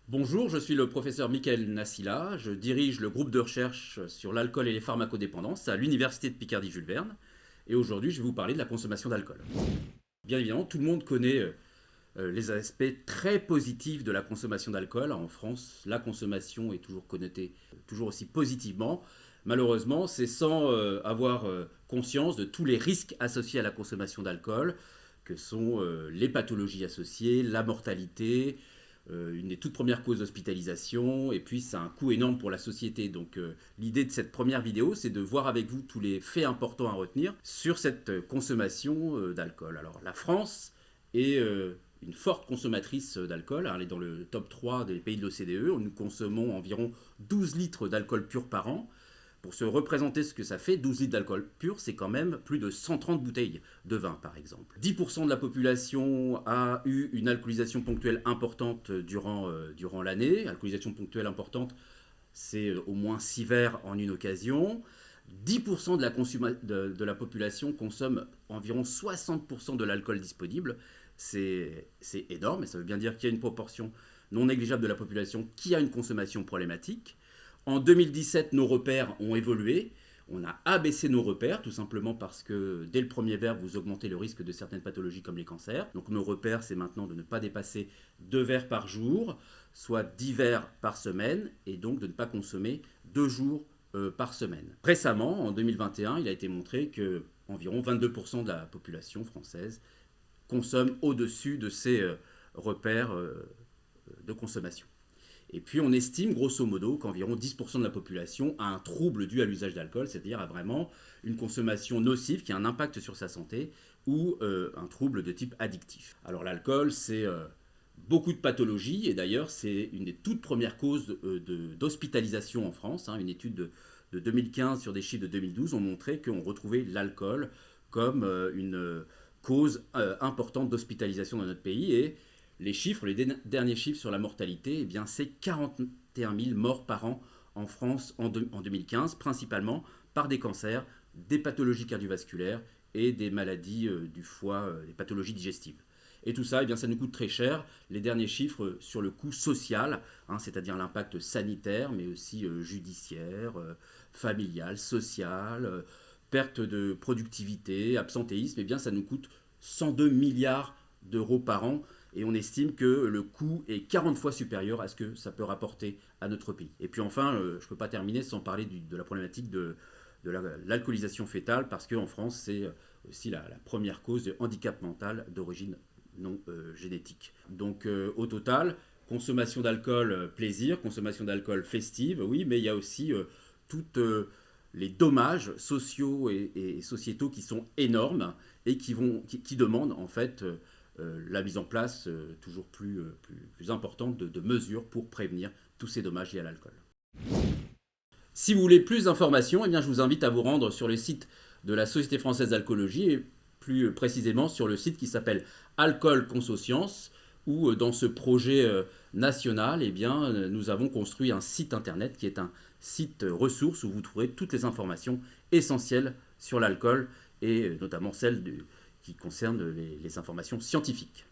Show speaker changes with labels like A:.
A: Bonjour, je suis le professeur Mickaël Nassila, je dirige le groupe de recherche sur l'alcool et les pharmacodépendances à l'Université de Picardie-Jules Verne, et aujourd'hui je vais vous parler de la consommation d'alcool. Bien évidemment, tout le monde connaît les aspects très positifs de la consommation d'alcool. En France, la consommation est toujours connotée toujours aussi positivement. Malheureusement, c'est sans avoir conscience de tous les risques associés à la consommation d'alcool, que sont les pathologies associées, la mortalité, une des toutes premières causes d'hospitalisation, et puis ça a un coût énorme pour la société. Donc l'idée de cette première vidéo, c'est de voir avec vous tous les faits importants à retenir sur cette consommation d'alcool. Alors la France est une forte consommatrice d'alcool, elle est dans le top 3 des pays de l'OCDE, nous consommons environ 12 litres d'alcool pur par an. Pour se représenter ce que ça fait, 12 litres d'alcool pur, c'est quand même plus de 130 bouteilles de vin, par exemple. 10% de la population a eu une alcoolisation ponctuelle importante durant l'année. Alcoolisation ponctuelle importante, c'est au moins 6 verres en une occasion. 10% de la population consomme environ 60% de l'alcool disponible. C'est énorme, et ça veut bien dire qu'il y a une proportion non négligeable de la population qui a une consommation problématique. En 2017, nos repères ont évolué. On a abaissé nos repères, tout simplement parce que dès le premier verre, vous augmentez le risque de certaines pathologies comme les cancers. Donc nos repères, c'est maintenant de ne pas dépasser 2 verres par jour, soit 10 verres par semaine, et donc de ne pas consommer 2 jours par semaine. Récemment, en 2021, il a été montré que environ 22% de la population française consomme au-dessus de ces repères de consommation. Et puis on estime grosso modo qu'environ 10% de la population a un trouble dû à l'usage d'alcool, c'est-à-dire a vraiment une consommation nocive qui a un impact sur sa santé ou un trouble de type addictif. Alors l'alcool, c'est beaucoup de pathologies, et d'ailleurs c'est une des toutes premières causes d'hospitalisation en France. Une étude de 2015 sur des chiffres de 2012 ont montré qu'on retrouvait l'alcool comme une cause importante d'hospitalisation dans notre pays, et les chiffres, les derniers chiffres sur la mortalité, eh bien, c'est 41 000 morts par an en France en 2015, principalement par des cancers, des pathologies cardiovasculaires et des maladies du foie, des pathologies digestives. Et tout ça, eh bien, ça nous coûte très cher. Les derniers chiffres sur le coût social, c'est-à-dire l'impact sanitaire, mais aussi judiciaire, familial, social, perte de productivité, absentéisme, eh bien, ça nous coûte 102 milliards d'euros par an, et on estime que le coût est 40 fois supérieur à ce que ça peut rapporter à notre pays. Et puis enfin, je ne peux pas terminer sans parler de la problématique de l'alcoolisation fétale, parce qu'en France, c'est aussi la première cause de handicap mental d'origine non génétique. Donc au total, consommation d'alcool plaisir, consommation d'alcool festive, oui, mais il y a aussi toutes les dommages sociaux et sociétaux qui sont énormes et qui demandent en fait la mise en place toujours plus importante de mesures pour prévenir tous ces dommages liés à l'alcool. Si vous voulez plus d'informations, eh bien, je vous invite à vous rendre sur le site de la Société française d'alcoolologie, et plus précisément sur le site qui s'appelle Alcool Consocience, où dans ce projet national, eh bien, nous avons construit un site internet qui est un site ressource où vous trouverez toutes les informations essentielles sur l'alcool, et notamment celles qui concernent les informations scientifiques.